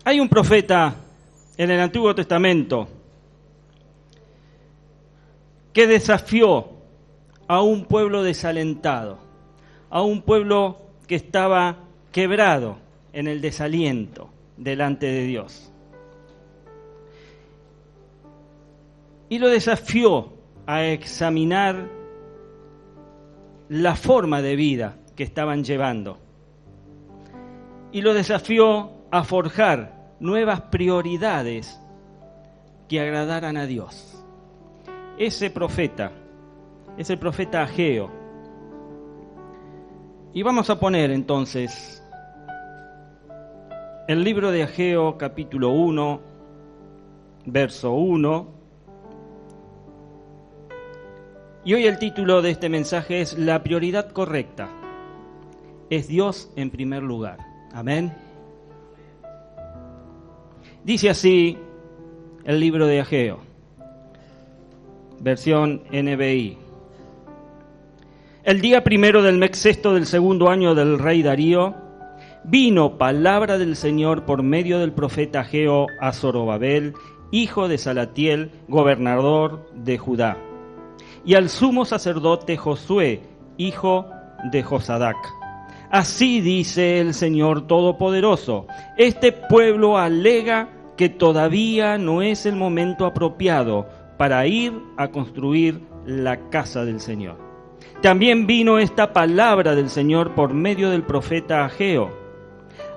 Hay un profeta en el Antiguo Testamento que desafió a un pueblo desalentado, a un pueblo que estaba quebrado en el desaliento delante de Dios. Y lo desafió a examinar la forma de vida que estaban llevando. Y lo desafió a forjar nuevas prioridades que agradaran a Dios. Ese profeta es el profeta Ageo. Y vamos a poner entonces el libro de Ageo, capítulo 1, verso 1. Y hoy el título de este mensaje es La prioridad correcta. Es Dios en primer lugar. Amén. Dice así el libro de Ageo, versión NBI. El día primero del mes sexto del segundo año del rey Darío, vino palabra del Señor por medio del profeta Ageo a Zorobabel, hijo de Salatiel, gobernador de Judá, y al sumo sacerdote Josué, hijo de Josadac. Así dice el Señor Todopoderoso: este pueblo alega que todavía no es el momento apropiado para ir a construir la casa del Señor. También vino esta palabra del Señor por medio del profeta Ageo: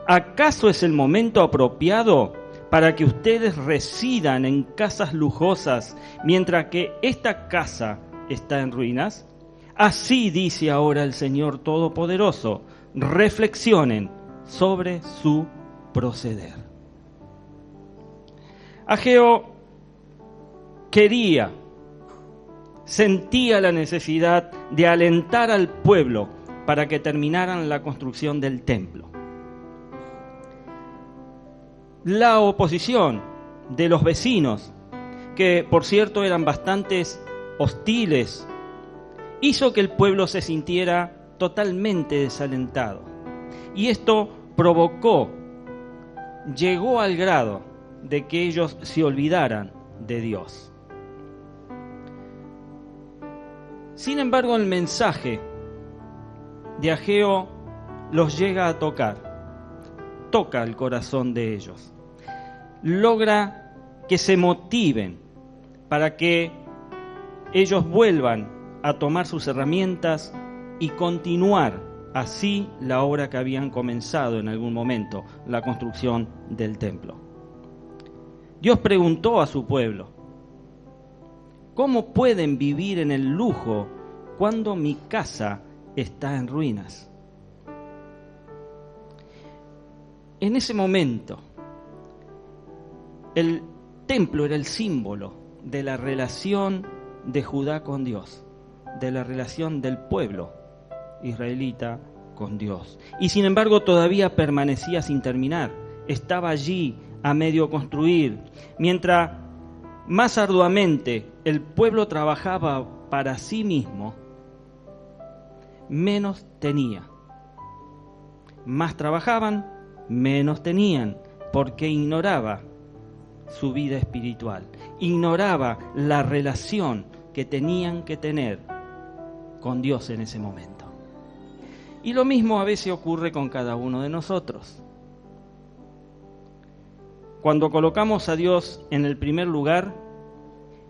¿acaso es el momento apropiado para que ustedes residan en casas lujosas mientras que esta casa está en ruinas? Así dice ahora el Señor Todopoderoso: reflexionen sobre su proceder. Ageo sentía la necesidad de alentar al pueblo para que terminaran la construcción del templo. La oposición de los vecinos, que por cierto eran bastantes hostiles, hizo que el pueblo se sintiera totalmente desalentado. Y esto llegó al grado de que ellos se olvidaran de Dios. Sin embargo, el mensaje de Ageo los llega a toca el corazón de ellos, logra que se motiven para que ellos vuelvan a tomar sus herramientas y continuar así la obra que habían comenzado en algún momento, la construcción del templo. Dios preguntó a su pueblo: ¿cómo pueden vivir en el lujo cuando mi casa está en ruinas? En ese momento, el templo era el símbolo de la relación de Judá con Dios, de la relación del pueblo israelita con Dios. Y sin embargo todavía permanecía sin terminar, estaba allí a medio construir. Mientras más arduamente el pueblo trabajaba para sí mismo, menos tenía. Más trabajaban, menos tenían, porque ignoraba su vida espiritual, ignoraba la relación que tenían que tener con Dios en ese momento. Y lo mismo a veces ocurre con cada uno de nosotros. Cuando colocamos a Dios en el primer lugar,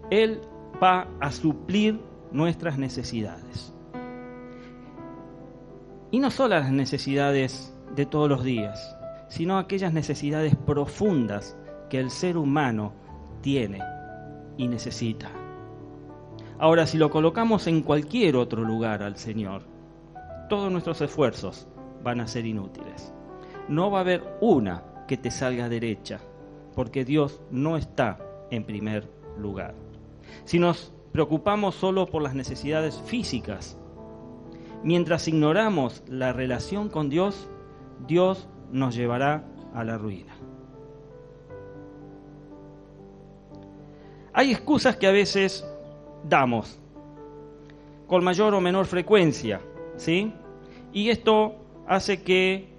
Él va a suplir nuestras necesidades. Y no solo las necesidades de todos los días, sino aquellas necesidades profundas que el ser humano tiene y necesita. Ahora, si lo colocamos en cualquier otro lugar al Señor, todos nuestros esfuerzos van a ser inútiles. No va a haber una que te salga derecha, porque Dios no está en primer lugar. Si nos preocupamos solo por las necesidades físicas, mientras ignoramos la relación con Dios, Dios nos llevará a la ruina. Hay excusas que a veces damos, con mayor o menor frecuencia, ¿sí? Y esto hace que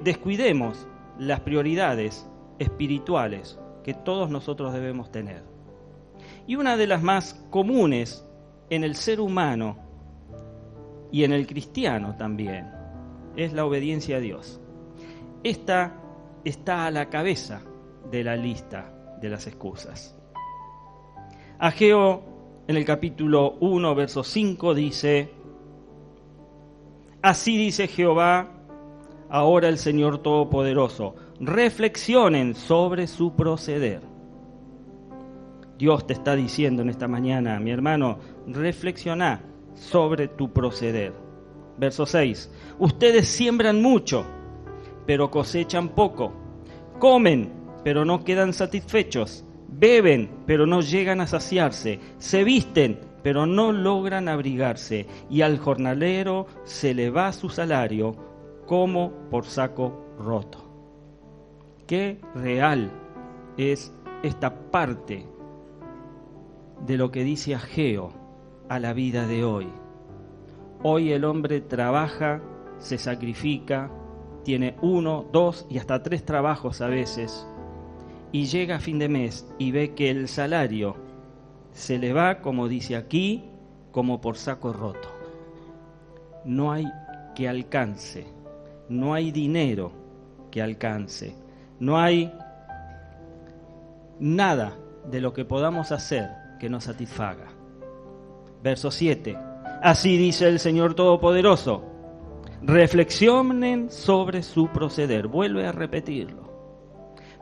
descuidemos las prioridades espirituales que todos nosotros debemos tener. Y una de las más comunes en el ser humano y en el cristiano también es la obediencia a Dios. Esta está a la cabeza de la lista de las excusas. Ageo, en el capítulo 1, verso 5, dice: Así dice Jehová, ahora el Señor Todopoderoso, reflexionen sobre su proceder. Dios te está diciendo en esta mañana, mi hermano, reflexiona sobre tu proceder. Verso 6, ustedes siembran mucho, pero cosechan poco. Comen, pero no quedan satisfechos. Beben, pero no llegan a saciarse. Se visten, pero no logran abrigarse. Y al jornalero se le va su salario como por saco roto. Qué real es esta parte de lo que dice Ageo a la vida de hoy. Hoy el hombre trabaja, se sacrifica, tiene 1, 2 y hasta 3 trabajos a veces, y llega a fin de mes y ve que el salario se le va, como dice aquí, como por saco roto. No hay que alcance, no hay dinero que alcance, no hay nada de lo que podamos hacer que nos satisfaga. Verso 7. Así dice el Señor Todopoderoso, reflexionen sobre su proceder. Vuelve a repetirlo.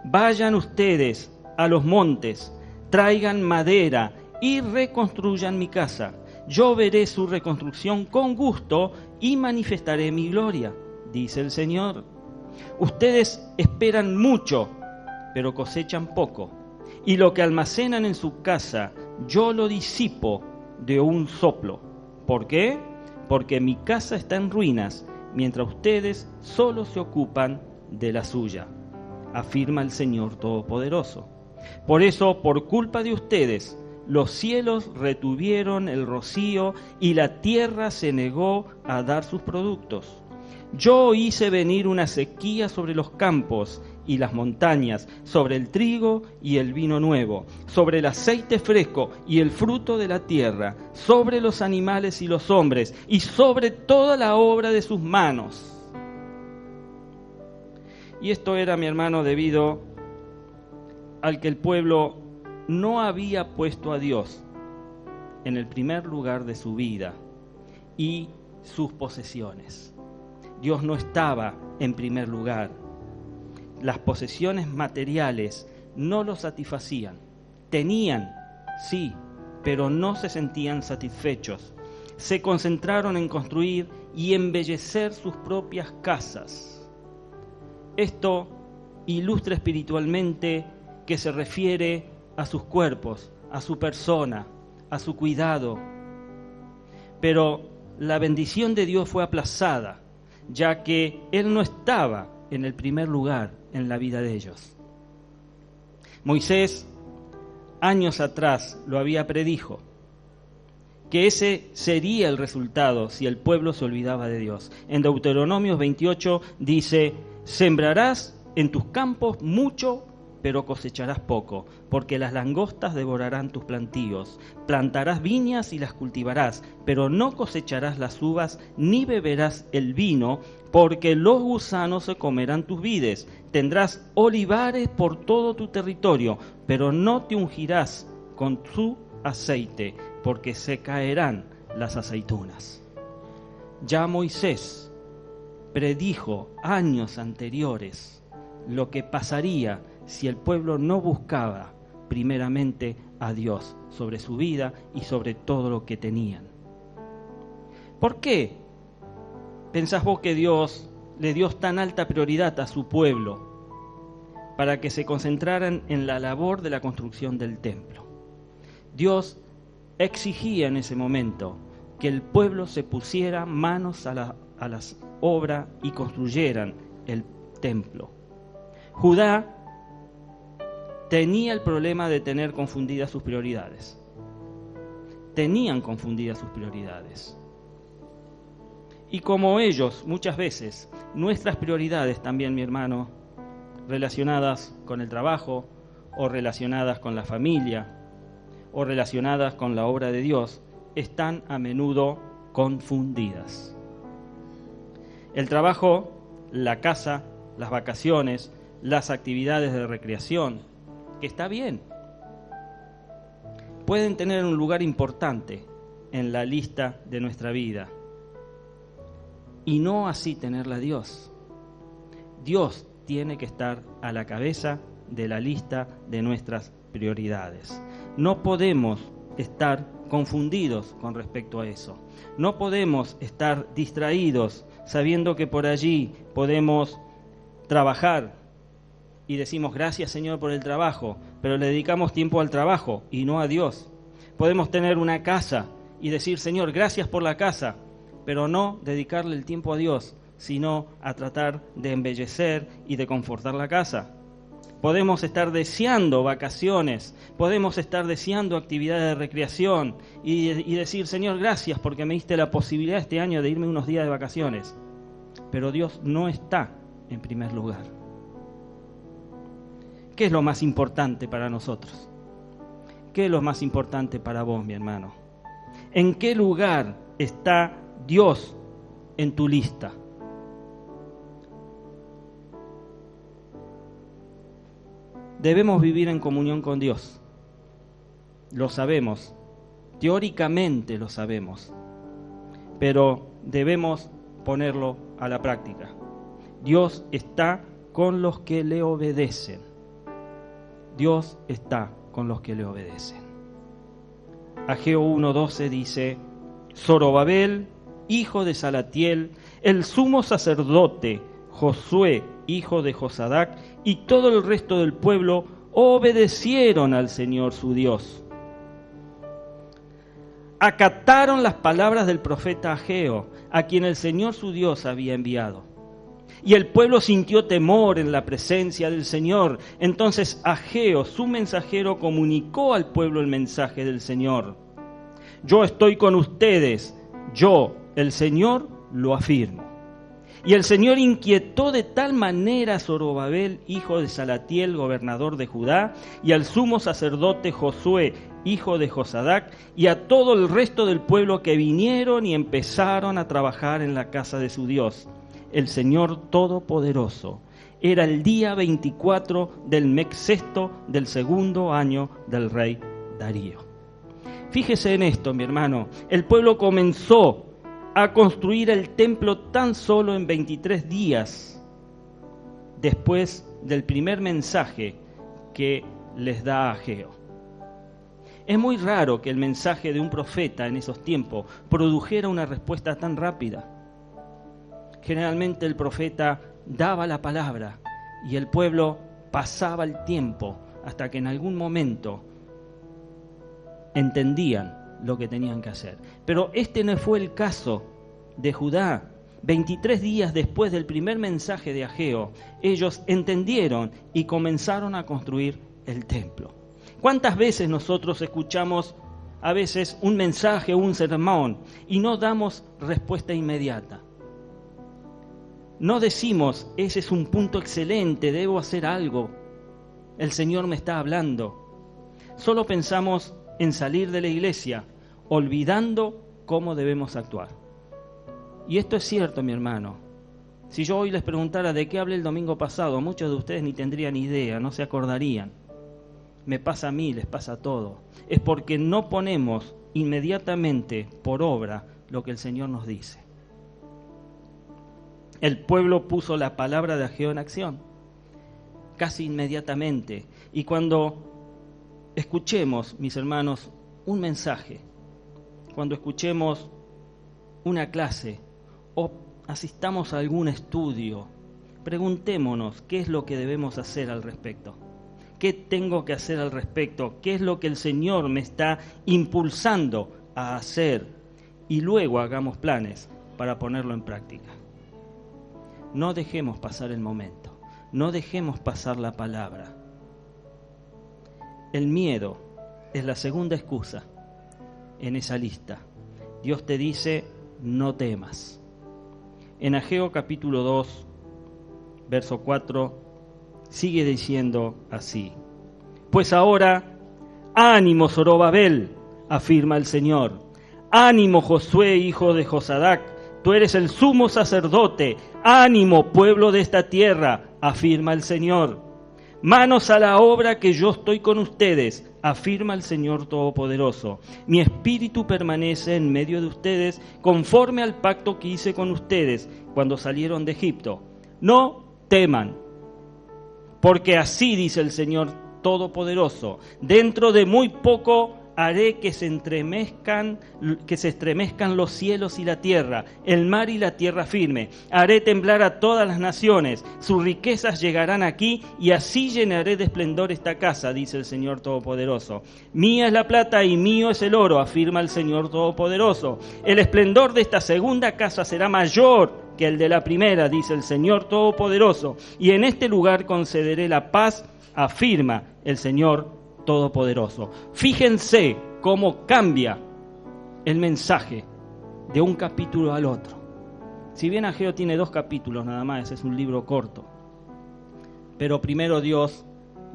Vayan ustedes a los montes, traigan madera y reconstruyan mi casa. Yo veré su reconstrucción con gusto y manifestaré mi gloria, dice el Señor. Ustedes esperan mucho, pero cosechan poco. Y lo que almacenan en su casa, yo lo disipo de un soplo. ¿Por qué? Porque mi casa está en ruinas, mientras ustedes solo se ocupan de la suya, afirma el Señor Todopoderoso. Por eso, por culpa de ustedes, los cielos retuvieron el rocío y la tierra se negó a dar sus productos. Yo hice venir una sequía sobre los campos y las montañas, sobre el trigo y el vino nuevo, sobre el aceite fresco y el fruto de la tierra, sobre los animales y los hombres, y sobre toda la obra de sus manos. Y esto era, mi hermano, debido al que el pueblo no había puesto a Dios en el primer lugar de su vida y sus posesiones. Dios no estaba en primer lugar. Las posesiones materiales no los satisfacían. Tenían, sí, pero no se sentían satisfechos. Se concentraron en construir y embellecer sus propias casas. Esto ilustra espiritualmente que se refiere a sus cuerpos, a su persona, a su cuidado. Pero la bendición de Dios fue aplazada, ya que Él no estaba en el primer lugar en la vida de ellos. Moisés, años atrás, lo había predijo, que ese sería el resultado si el pueblo se olvidaba de Dios. En Deuteronomio 28 dice, sembrarás en tus campos mucho, pero cosecharás poco, porque las langostas devorarán tus plantíos. Plantarás viñas y las cultivarás, pero no cosecharás las uvas, ni beberás el vino, porque los gusanos se comerán tus vides. Tendrás olivares por todo tu territorio, pero no te ungirás con su aceite, porque se caerán las aceitunas. Ya Moisés predijo años anteriores lo que pasaría si el pueblo no buscaba primeramente a Dios sobre su vida y sobre todo lo que tenían. ¿Por qué pensás vos que Dios le dio tan alta prioridad a su pueblo para que se concentraran en la labor de la construcción del templo? Dios exigía en ese momento que el pueblo se pusiera manos a las obras y construyeran el templo. Judá tenía el problema de tener confundidas sus prioridades. Tenían confundidas sus prioridades. Y como ellos, muchas veces, nuestras prioridades también, mi hermano, relacionadas con el trabajo, o relacionadas con la familia, o relacionadas con la obra de Dios, están a menudo confundidas. El trabajo, la casa, las vacaciones, las actividades de recreación, que está bien, pueden tener un lugar importante en la lista de nuestra vida, y no así tenerla Dios. Dios tiene que estar a la cabeza de la lista de nuestras prioridades. No podemos estar confundidos con respecto a eso. No podemos estar distraídos sabiendo que por allí podemos trabajar y decimos gracias Señor por el trabajo, pero le dedicamos tiempo al trabajo y no a Dios. Podemos tener una casa y decir Señor gracias por la casa, pero no dedicarle el tiempo a Dios, sino a tratar de embellecer y de confortar la casa. Podemos estar deseando vacaciones, podemos estar deseando actividades de recreación y decir, Señor, gracias porque me diste la posibilidad este año de irme unos días de vacaciones. Pero Dios no está en primer lugar. ¿Qué es lo más importante para nosotros? ¿Qué es lo más importante para vos, mi hermano? ¿En qué lugar está Dios en tu lista? Debemos vivir en comunión con Dios. Lo sabemos, teóricamente lo sabemos, pero debemos ponerlo a la práctica. Dios está con los que le obedecen. Dios está con los que le obedecen. Ageo 1:12 dice, Zorobabel, hijo de Salatiel, el sumo sacerdote, Josué, hijo de Josadac, y todo el resto del pueblo obedecieron al Señor su Dios. Acataron las palabras del profeta Ageo, a quien el Señor su Dios había enviado. Y el pueblo sintió temor en la presencia del Señor. Entonces Ageo, su mensajero, comunicó al pueblo el mensaje del Señor. Yo estoy con ustedes, yo, el Señor, lo afirmo. Y el Señor inquietó de tal manera a Zorobabel, hijo de Salatiel, gobernador de Judá, y al sumo sacerdote Josué, hijo de Josadac, y a todo el resto del pueblo que vinieron y empezaron a trabajar en la casa de su Dios, el Señor Todopoderoso. Era el día 24 del mes sexto del segundo año del rey Darío. Fíjese en esto, mi hermano. El pueblo comenzó a construir el templo tan solo en 23 días después del primer mensaje que les da Ageo. Es muy raro que el mensaje de un profeta en esos tiempos produjera una respuesta tan rápida. Generalmente el profeta daba la palabra y el pueblo pasaba el tiempo hasta que en algún momento entendían lo que tenían que hacer. Pero este no fue el caso de Judá. 23 días después del primer mensaje de Ageo, ellos entendieron y comenzaron a construir el templo. ¿Cuántas veces nosotros escuchamos a veces un mensaje o un sermón y no damos respuesta inmediata? No decimos, ese es un punto excelente, debo hacer algo, el Señor me está hablando. Solo pensamos en salir de la iglesia, olvidando cómo debemos actuar. Y esto es cierto, mi hermano. Si yo hoy les preguntara de qué hablé el domingo pasado, muchos de ustedes ni tendrían idea, no se acordarían. Me pasa a mí, les pasa a todos. Es porque no ponemos inmediatamente por obra lo que el Señor nos dice. El pueblo puso la palabra de Ageo en acción, casi inmediatamente. Y cuando escuchemos, mis hermanos, un mensaje, cuando escuchemos una clase o asistamos a algún estudio, preguntémonos qué es lo que debemos hacer al respecto. ¿Qué tengo que hacer al respecto? ¿Qué es lo que el Señor me está impulsando a hacer? Y luego hagamos planes para ponerlo en práctica. No dejemos pasar el momento, no dejemos pasar la palabra. El miedo es la segunda excusa en esa lista. Dios te dice, no temas. En Ageo capítulo 2, verso 4, sigue diciendo así: pues ahora, ánimo Zorobabel, afirma el Señor. Ánimo Josué, hijo de Josadac, tú eres el sumo sacerdote. Ánimo, pueblo de esta tierra, afirma el Señor. Manos a la obra, que yo estoy con ustedes, afirma el Señor Todopoderoso. Mi espíritu permanece en medio de ustedes, conforme al pacto que hice con ustedes cuando salieron de Egipto. No teman, porque así dice el Señor Todopoderoso: dentro de muy poco haré que se estremezcan los cielos y la tierra, el mar y la tierra firme. Haré temblar a todas las naciones, sus riquezas llegarán aquí, y así llenaré de esplendor esta casa, dice el Señor Todopoderoso. Mía es la plata y mío es el oro, afirma el Señor Todopoderoso. El esplendor de esta segunda casa será mayor que el de la primera, dice el Señor Todopoderoso, y en este lugar concederé la paz, afirma el Señor Todopoderoso. Fíjense cómo cambia el mensaje de un capítulo al otro. Si bien Ageo tiene 2 capítulos nada más, es un libro corto, pero primero Dios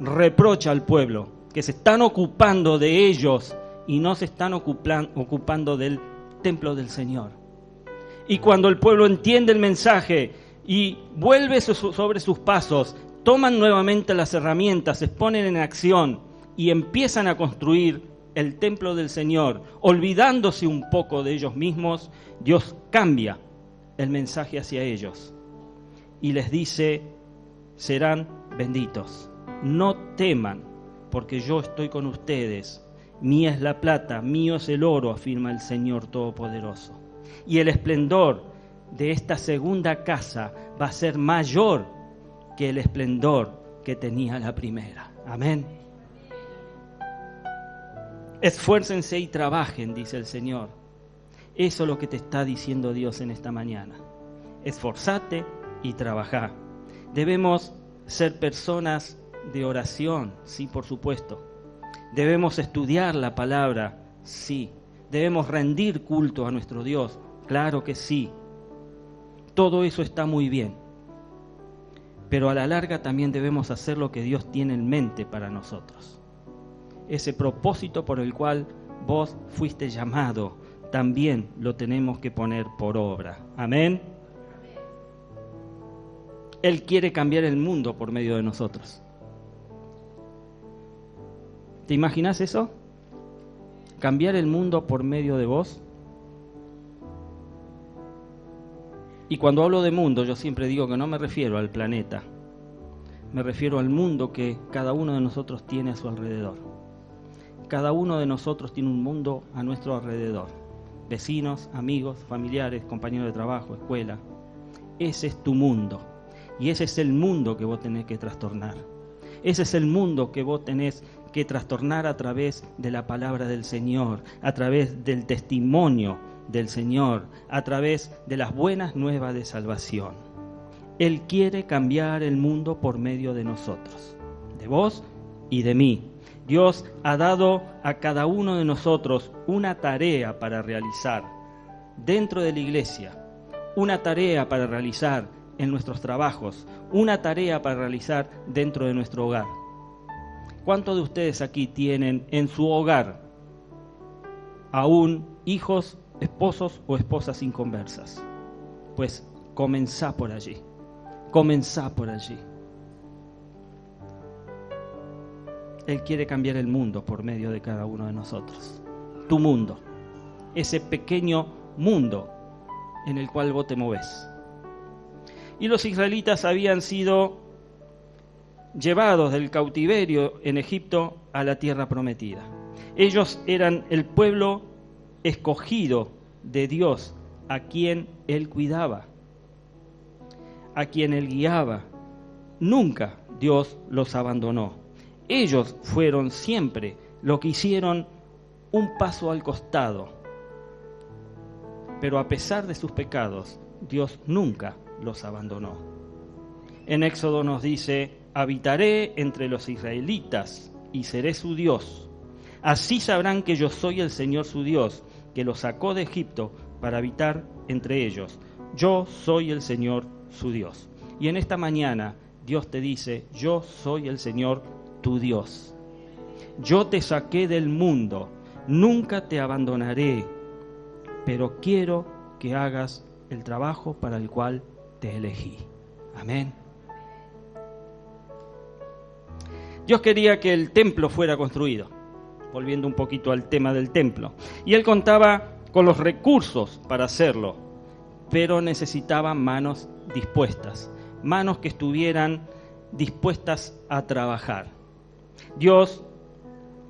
reprocha al pueblo que se están ocupando de ellos y no se están ocupando del templo del Señor. Y cuando el pueblo entiende el mensaje y vuelve sobre sus pasos, toman nuevamente las herramientas, se ponen en acción y empiezan a construir el templo del Señor, olvidándose un poco de ellos mismos, Dios cambia el mensaje hacia ellos y les dice: serán benditos, no teman, porque yo estoy con ustedes. Mía es la plata, mío es el oro, afirma el Señor Todopoderoso. Y el esplendor de esta segunda casa va a ser mayor que el esplendor que tenía la primera. Amén. Esfuércense y trabajen, dice el Señor. Eso es lo que te está diciendo Dios en esta mañana. Esforzate y trabajá. Debemos ser personas de oración, sí, por supuesto. Debemos estudiar la palabra, sí. Debemos rendir culto a nuestro Dios, claro que sí. Todo eso está muy bien. Pero a la larga también debemos hacer lo que Dios tiene en mente para nosotros. Ese propósito por el cual vos fuiste llamado, también lo tenemos que poner por obra. Amén. Él quiere cambiar el mundo por medio de nosotros. ¿Te imaginas eso? ¿Cambiar el mundo por medio de vos? Y cuando hablo de mundo, yo siempre digo que no me refiero al planeta. Me refiero al mundo que cada uno de nosotros tiene a su alrededor. Cada uno de nosotros tiene un mundo a nuestro alrededor. Vecinos, amigos, familiares, compañeros de trabajo, escuela. Ese es tu mundo. Y ese es el mundo que vos tenés que trastornar. Ese es el mundo que vos tenés que trastornar a través de la palabra del Señor, a través del testimonio del Señor, a través de las buenas nuevas de salvación. Él quiere cambiar el mundo por medio de nosotros, de vos y de mí. Dios ha dado a cada uno de nosotros una tarea para realizar dentro de la iglesia, una tarea para realizar en nuestros trabajos, una tarea para realizar dentro de nuestro hogar. ¿Cuántos de ustedes aquí tienen en su hogar aún hijos, esposos o esposas inconversas? Pues comenzá por allí, comenzá por allí. Él quiere cambiar el mundo por medio de cada uno de nosotros. Tu mundo, ese pequeño mundo en el cual vos te movés. Y los israelitas habían sido llevados del cautiverio en Egipto a la tierra prometida. Ellos eran el pueblo escogido de Dios, a quien Él cuidaba, a quien Él guiaba. Nunca Dios los abandonó. Ellos fueron siempre lo que hicieron un paso al costado. Pero a pesar de sus pecados, Dios nunca los abandonó. En Éxodo nos dice: habitaré entre los israelitas y seré su Dios. Así sabrán que yo soy el Señor su Dios, que los sacó de Egipto para habitar entre ellos. Yo soy el Señor su Dios. Y en esta mañana Dios te dice, yo soy el Señor tu Dios. Yo te saqué del mundo, nunca te abandonaré, pero quiero que hagas el trabajo para el cual te elegí. Amén. Dios quería que el templo fuera construido, volviendo un poquito al tema del templo. Y Él contaba con los recursos para hacerlo, pero necesitaba manos dispuestas, manos que estuvieran dispuestas a trabajar. Dios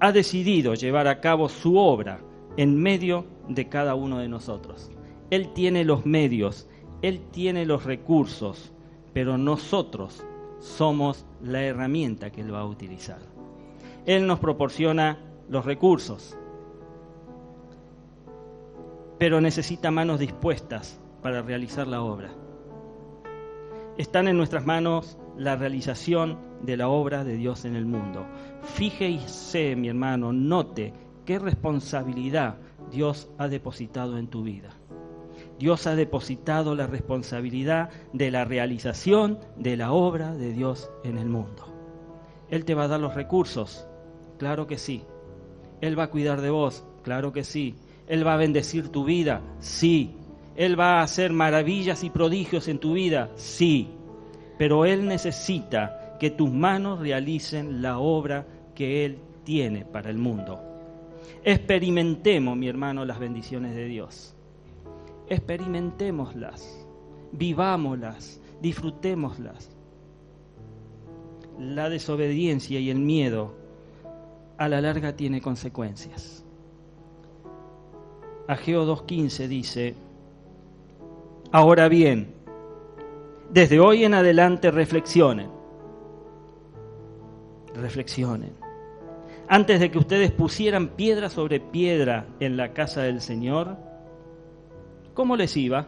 ha decidido llevar a cabo su obra en medio de cada uno de nosotros. Él tiene los medios, Él tiene los recursos, pero nosotros somos la herramienta que Él va a utilizar. Él nos proporciona los recursos, pero necesita manos dispuestas para realizar la obra. Están en nuestras manos la realización de la obra de Dios en el mundo. Fíjese, mi hermano, note qué responsabilidad Dios ha depositado en tu vida. Dios ha depositado la responsabilidad de la realización de la obra de Dios en el mundo. Él te va a dar los recursos, claro que sí. Él va a cuidar de vos, claro que sí. Él va a bendecir tu vida, sí. Él va a hacer maravillas y prodigios en tu vida, sí. Pero Él necesita que tus manos realicen la obra que Él tiene para el mundo. Experimentemos, mi hermano, las bendiciones de Dios. Experimentémoslas, vivámoslas, disfrutémoslas. La desobediencia y el miedo a la larga tiene consecuencias. Ageo 2:15 dice: ahora bien, desde hoy en adelante reflexionen. Antes de que ustedes pusieran piedra sobre piedra en la casa del Señor, ¿cómo les iba?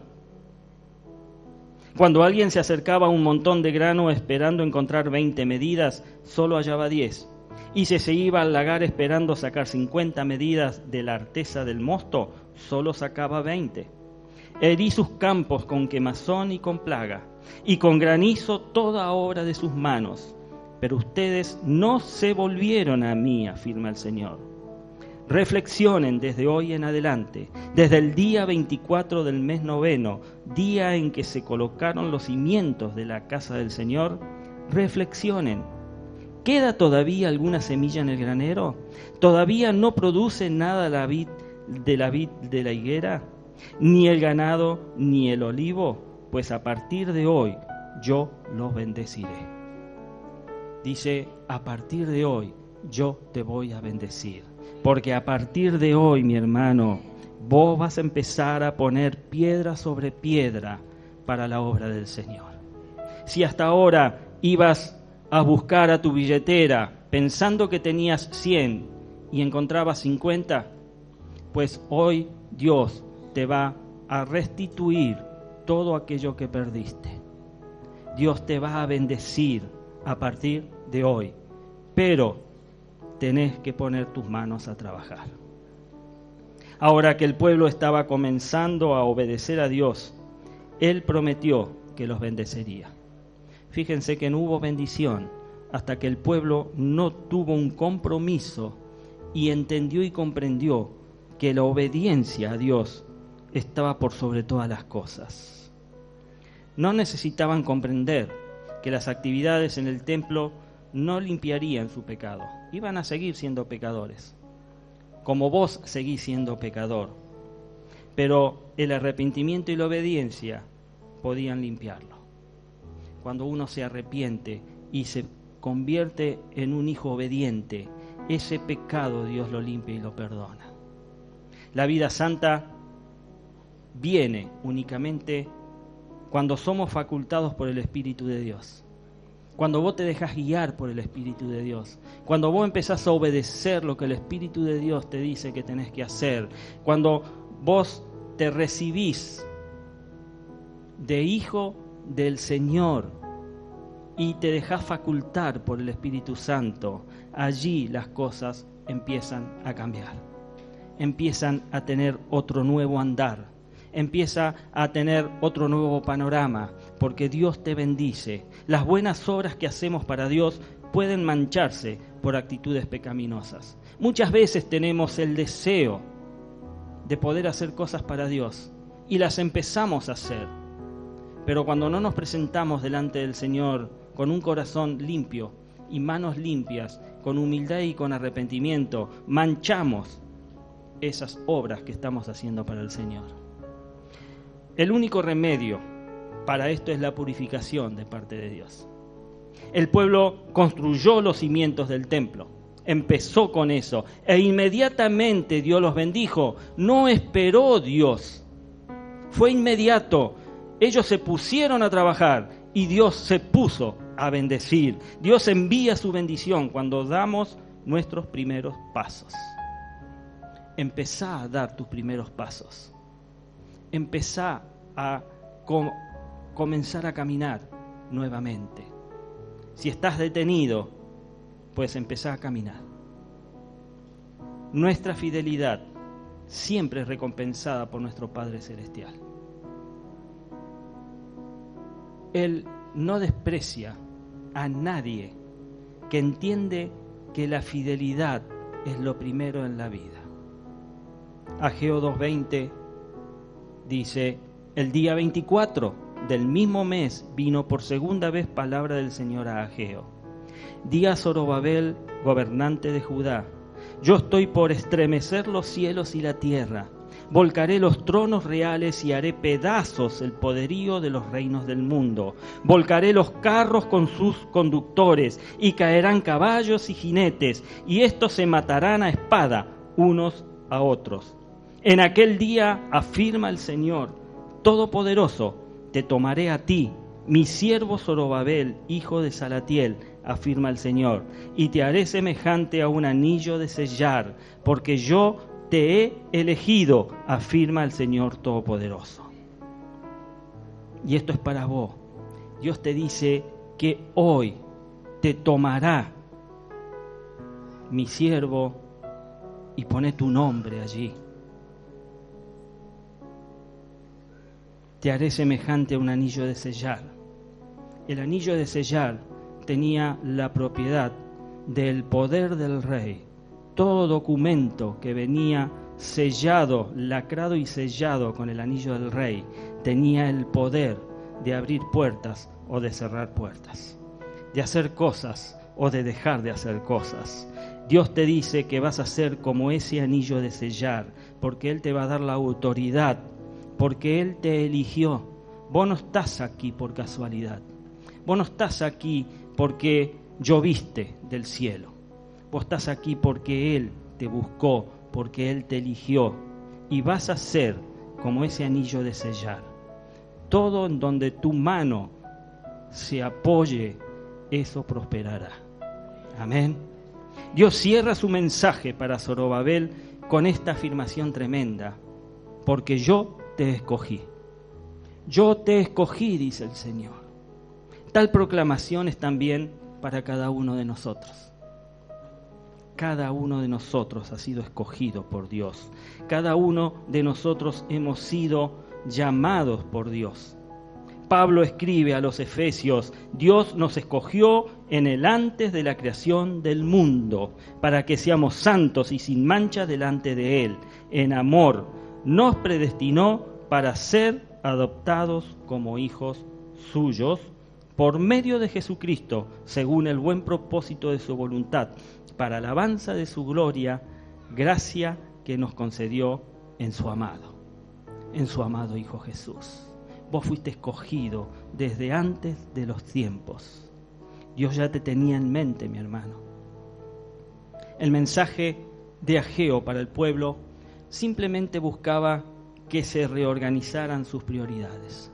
Cuando alguien se acercaba a un montón de grano esperando encontrar 20 medidas, solo hallaba 10. Y si se iba al lagar esperando sacar 50 medidas de la arteza del mosto, solo sacaba 20. Herí sus campos con quemazón y con plaga, y con granizo toda obra de sus manos. Pero ustedes no se volvieron a mí, afirma el Señor. Reflexionen desde hoy en adelante, desde el día 24 del mes noveno, día en que se colocaron los cimientos de la casa del Señor. Reflexionen. ¿Queda todavía alguna semilla en el granero? ¿Todavía no produce nada la vid de la higuera? Ni el ganado, ni el olivo, pues a partir de hoy yo los bendeciré. Dice, a partir de hoy yo te voy a bendecir. Porque a partir de hoy, mi hermano, vos vas a empezar a poner piedra sobre piedra para la obra del Señor. Si hasta ahora ibas a buscar a tu billetera pensando que tenías 100 y encontrabas 50, pues hoy Dios te va a restituir todo aquello que perdiste. Dios te va a bendecir a partir de hoy, pero tenés que poner tus manos a trabajar. Ahora que el pueblo estaba comenzando a obedecer a Dios, Él prometió que los bendecería. Fíjense que no hubo bendición hasta que el pueblo no tuvo un compromiso y entendió y comprendió que la obediencia a Dios estaba por sobre todas las cosas. No necesitaban comprender que las actividades en el templo no limpiarían su pecado. Iban a seguir siendo pecadores, como vos seguís siendo pecador. Pero el arrepentimiento y la obediencia podían limpiarlo. Cuando uno se arrepiente y se convierte en un hijo obediente, ese pecado Dios lo limpia y lo perdona. La vida santa viene únicamente cuando somos facultados por el Espíritu de Dios. Cuando vos te dejas guiar por el Espíritu de Dios, cuando vos empezás a obedecer lo que el Espíritu de Dios te dice que tenés que hacer, cuando vos te recibís de hijo del Señor y te dejás facultar por el Espíritu Santo, allí las cosas empiezan a cambiar, empiezan a tener otro nuevo andar, empieza a tener otro nuevo panorama, porque Dios te bendice. Las buenas obras que hacemos para Dios pueden mancharse por actitudes pecaminosas. Muchas veces tenemos el deseo de poder hacer cosas para Dios y las empezamos a hacer, pero cuando no nos presentamos delante del Señor con un corazón limpio y manos limpias, con humildad y con arrepentimiento, manchamos esas obras que estamos haciendo para el Señor. El único remedio para esto es la purificación de parte de Dios. El pueblo construyó los cimientos del templo, empezó con eso, e inmediatamente Dios los bendijo. No esperó Dios, fue inmediato. Ellos se pusieron a trabajar y Dios se puso a bendecir. Dios envía su bendición cuando damos nuestros primeros pasos. Empezá a dar tus primeros pasos. Empezá a comenzar a caminar nuevamente. Si estás detenido, pues empezá a caminar. Nuestra fidelidad siempre es recompensada por nuestro Padre Celestial. Él no desprecia a nadie que entiende que la fidelidad es lo primero en la vida. Ageo 2:20 dice: el día 24 del mismo mes vino por segunda vez palabra del Señor a Ageo. Di a Zorobabel, gobernante de Judá: yo estoy por estremecer los cielos y la tierra. Volcaré los tronos reales y haré pedazos el poderío de los reinos del mundo. Volcaré los carros con sus conductores y caerán caballos y jinetes, y estos se matarán a espada unos a otros. En aquel día, afirma el Señor Todopoderoso, te tomaré a ti, mi siervo Zorobabel, hijo de Salatiel, afirma el Señor, y te haré semejante a un anillo de sellar, porque yo te he elegido, afirma el Señor Todopoderoso. Y esto es para vos. Dios te dice que hoy te tomará mi siervo y pone tu nombre allí. Te haré semejante a un anillo de sellar. El anillo de sellar tenía la propiedad del poder del rey. Todo documento que venía sellado, lacrado y sellado con el anillo del rey, tenía el poder de abrir puertas o de cerrar puertas, de hacer cosas o de dejar de hacer cosas. Dios te dice que vas a ser como ese anillo de sellar, porque Él te va a dar la autoridad, porque Él te eligió. Vos no estás aquí por casualidad. Vos no estás aquí porque lloviste del cielo. Vos estás aquí porque Él te buscó, porque Él te eligió. Y vas a ser como ese anillo de sellar. Todo en donde tu mano se apoye, eso prosperará. Amén. Dios cierra su mensaje para Zorobabel con esta afirmación tremenda: porque yo te escogí. Yo te escogí, dice el Señor. Tal proclamación es también para cada uno de nosotros. Cada uno de nosotros ha sido escogido por Dios. Cada uno de nosotros hemos sido llamados por Dios. Pablo escribe a los Efesios: Dios nos escogió en el antes de la creación del mundo, para que seamos santos y sin mancha delante de Él. En amor nos predestinó para ser adoptados como hijos suyos, por medio de Jesucristo, según el buen propósito de su voluntad, para alabanza de su gloria, gracia que nos concedió en su amado Hijo Jesús. Vos fuiste escogido desde antes de los tiempos. Dios ya te tenía en mente, mi hermano. El mensaje de Ageo para el pueblo simplemente buscaba que se reorganizaran sus prioridades.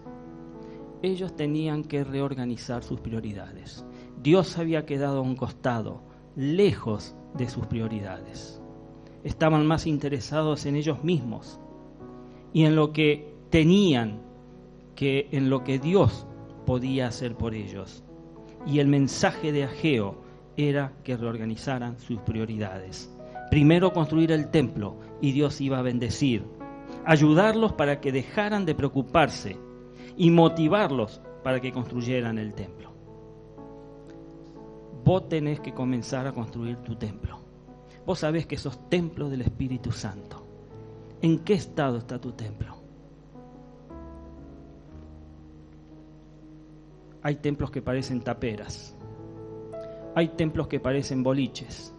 Ellos tenían que reorganizar sus prioridades. Dios había quedado a un costado, lejos de sus prioridades. Estaban más interesados en ellos mismos y en lo que tenían que en lo que Dios podía hacer por ellos. Y el mensaje de Ageo era que reorganizaran sus prioridades. Primero construir el templo y Dios iba a bendecir ayudarlos para que dejaran de preocuparse y motivarlos para que construyeran el templo. Vos tenés que comenzar a construir tu templo. Vos sabés que sos templo del Espíritu Santo. ¿En qué estado está tu templo? Hay templos que parecen taperas. Hay templos que parecen boliches.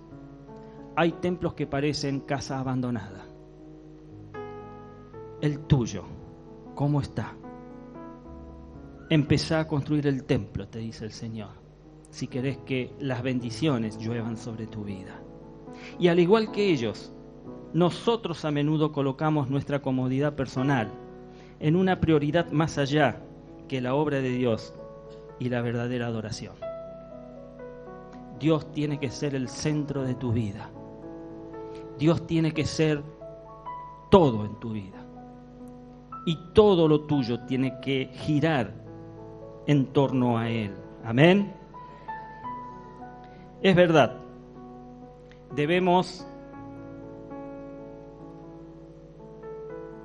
Hay templos que parecen casa abandonada. El tuyo, ¿cómo está? Empezá a construir el templo, te dice el Señor, si querés que las bendiciones lluevan sobre tu vida. Y al igual que ellos, nosotros a menudo colocamos nuestra comodidad personal en una prioridad más allá que la obra de Dios y la verdadera adoración. Dios tiene que ser el centro de tu vida. Dios tiene que ser todo en tu vida. Y todo lo tuyo tiene que girar en torno a Él. Amén. Es verdad, debemos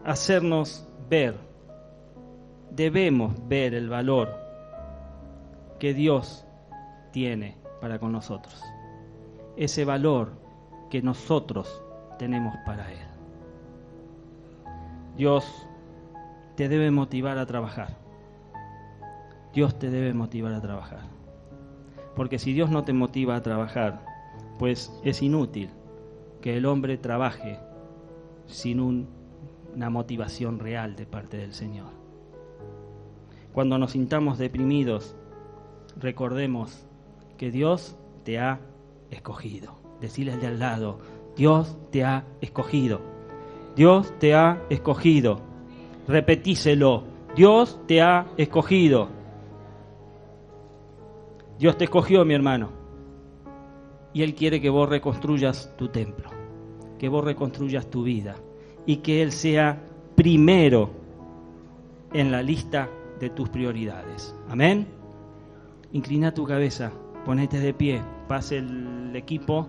hacernos ver, debemos ver el valor que Dios tiene para con nosotros, ese valor que nosotros tenemos para Él. Dios te debe motivar a trabajar. Dios te debe motivar a trabajar. Porque si Dios no te motiva a trabajar, pues es inútil que el hombre trabaje sin una motivación real de parte del Señor. Cuando nos sintamos deprimidos, recordemos que Dios te ha escogido. Decile al de al lado, Dios te ha escogido. Dios te ha escogido. Repetíselo, Dios te ha escogido. Dios te escogió, mi hermano. Y Él quiere que vos reconstruyas tu templo, que vos reconstruyas tu vida y que Él sea primero en la lista de tus prioridades. Amén. Inclina tu cabeza, ponete de pie, pase el equipo.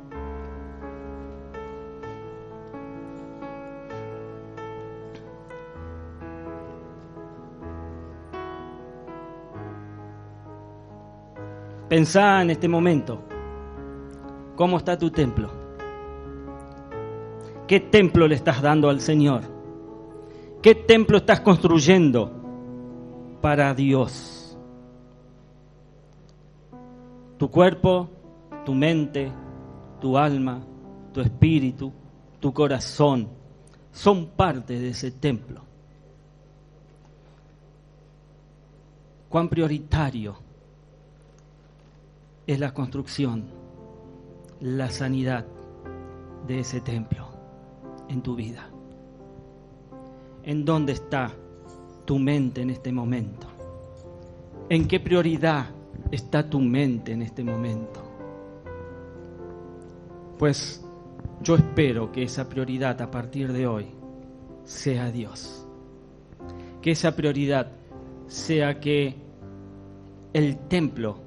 Pensá en este momento, ¿cómo está tu templo? ¿Qué templo le estás dando al Señor? ¿Qué templo estás construyendo para Dios? Tu cuerpo, tu mente, tu alma, tu espíritu, tu corazón son parte de ese templo. ¿Cuán prioritario es la construcción, la sanidad de ese templo en tu vida? ¿En dónde está tu mente en este momento? ¿En qué prioridad está tu mente en este momento? Pues yo espero que esa prioridad a partir de hoy sea Dios. Que esa prioridad sea que el templo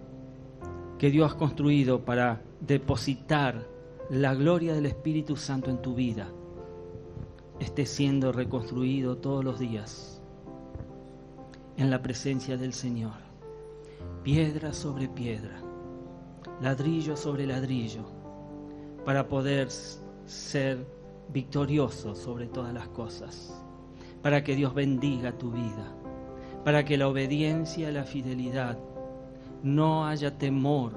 que Dios ha construido para depositar la gloria del Espíritu Santo en tu vida esté siendo reconstruido todos los días en la presencia del Señor, piedra sobre piedra, ladrillo sobre ladrillo, para poder ser victorioso sobre todas las cosas, para que Dios bendiga tu vida, para que la obediencia y la fidelidad no haya temor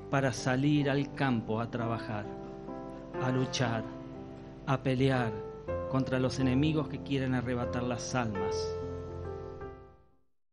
para salir al campo a trabajar, a luchar, a pelear contra los enemigos que quieren arrebatar las almas